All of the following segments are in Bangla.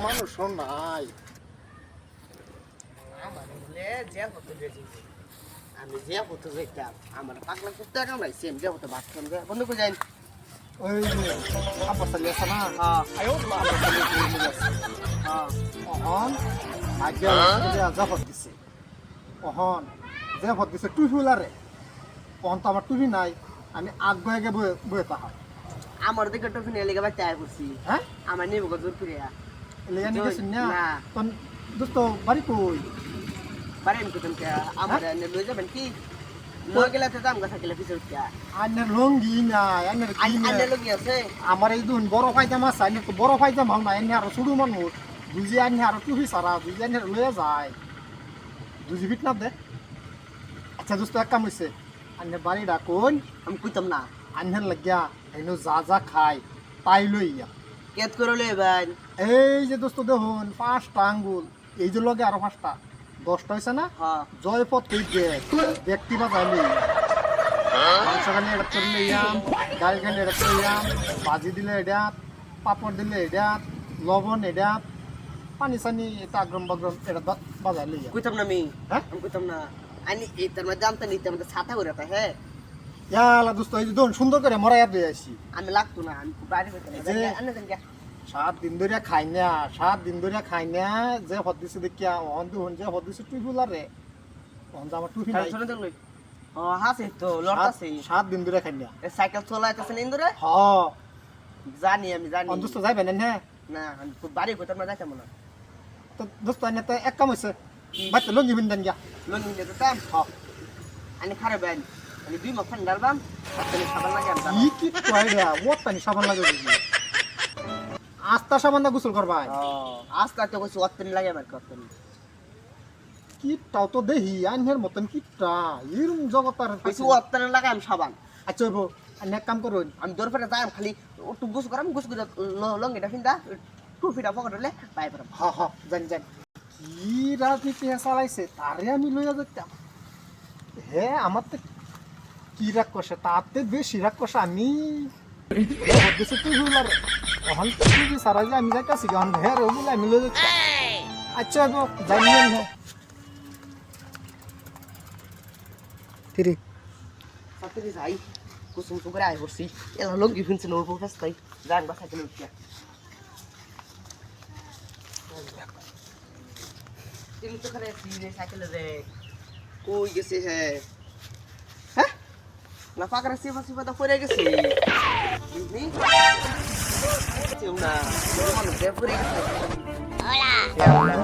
মানুষ নাই আমি যে হতো যেতাম আমার পাগলা কুত্তা কামড়াইছে আমি যে হতো ভাত খান বন্ধু করে যাই ওই যে আব্বা চালিয়ে আছে না অহন আগে জাফত দিছে অহন জাফত দিছে টুফিলারে অহন তো আমার টুফি নাই আমি আগে বয়ে তাহা আমার দিকে টিফিন লেগে বাইতে আয় করছি হ্যাঁ আমার নেব জোর করে লেগে নিয়ে গেছেন না না। তখন দোস্ত বাড়ি কই পারেন কুতুম কে আমার লই যাবেন কি লই গেলে তো দাম কথা গেলে পিছর কে আন্নের লঙ্গি নাই আন্নের কি আন্নে নাই লগি আছে আমার এই দুন বড় ফাইজাম আছে আন্নের তো বড় ফাইজাম হাও না এনে আর শুরু মানুষ বুঝি আন্নে আর টুফি সারা বুঝি আন্নের লয়ে যায় বুঝি বিট না দে আচ্ছা দোস্ত এক কাম হইছে আন্নের বাড়ি ডাকুন আমি কইতাম না আন্নের লাগিয়া এনো যা খায় তাই লইয়া কেত করে লই ভাই এই যে দোস্ত দেখুন 5টা আঙ্গুল এই যে লগে আরো 5টা 10টা হইছে না হ্যাঁ জয়পথ কই দে ব্যক্তি বা যাইলে মাংস খালি এটা করে লইয়াম ডাল খালি এটা করে লইয়াম ভাজি দিলে এটা পাপড় দিলে এটা লবণ এটা পানি সানি এটা আগ্রম বাগ্রম এটা বাজাই লইয়া কইতাম না আমি হ্যাঁ আমি কইতাম না আনি এই তার মধ্যে জানতে নিতে আমাদের ছাতা করে তা হ্যাঁ ইয়ালা দোস্ত এই যে দেখুন সুন্দর করে মরাইয়া দিয়ে আসি আমি লাগতো না আমি বাড়ি কইতাম এই যে- আনে দেন কে 7 দিন ধরে খাই না 7 দিন ধরে খাই না যে হদ দিছে দেখিয়া অন দুন যে হদ দিছে তুই বুলারে অন যে আমার টুপি নাই শুনে দেন লই ও হাসি তো লড়তাছি 7 দিন ধরে খাই না এই সাইকেল চলাইতেছেন ইন্দুরে হ জানি আমি জানি অন দোস্ত যাইবেন না না আমি বাড়ি কইতাম না যাইতাম না তো দোস্ত আনে তো এক কাম হইছে বাইতে লঙ্গি বিনদেন গিয়া লোন নিতে দিতাম হ আমি খারাপ বেন আমি দুই মাস ফান ডালবাম আপনি খাবার লাগে আমি ই কি কই রে ওত পানি সাবান লাগে বুঝি আস্তা সাবান দা গোসল করবাই আজকে তো কইছি অত্তনি লাগে আমার কত্তনি কিটাও তো দেহি আনহের মতন কিটা এরম জগতার কইছি অত্তনি লাগে আমি সাবান আচ্ছা বো আনে এক কাম করুন আমি দৌড় ফেলে যাই খালি একটু গুছ করাম গুছ করে লঙ্গিটা ফিন্দা টুপিটা পকেট হলে পাই পারাম হ হ জান জান কি রাজনীতি চালাইছে তারে আমি লইয়া যেতাম হে আমার তো কি রাগ করছে তাতে বেশি রাগ করছে আমি ভাবতেছি তুই বলার এখন তুই সারা যে আমি যাইতাছি এখন হে রে বলে আমি লইয়া যেতাম আচ্ছা গো জানিয়েন না তিরি সাথে যাই কুসুম করে আই করছি এলা লঙ্গি ফিনছে নোর প্রফেস তাই জান বাসা কেন উঠিয়া তুমি তো করে সিনে সাইকেল রে কই গেছে হ্যাঁ না পাকরা সিফা সিফা তো পড়ে গেছে বুঝলি কেউ না মানুষ দে পড়ে গেছে হোলা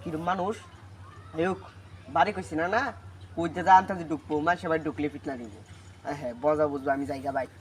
কি মানুষ আয়ুক বাড়ি কইছি না না কইতে জানতাম যে ঢুকবো মানুষের বাড়ি ঢুকলে ফিট না দিব হ্যাঁ বজা বুঝবো আমি জায়গা বাইক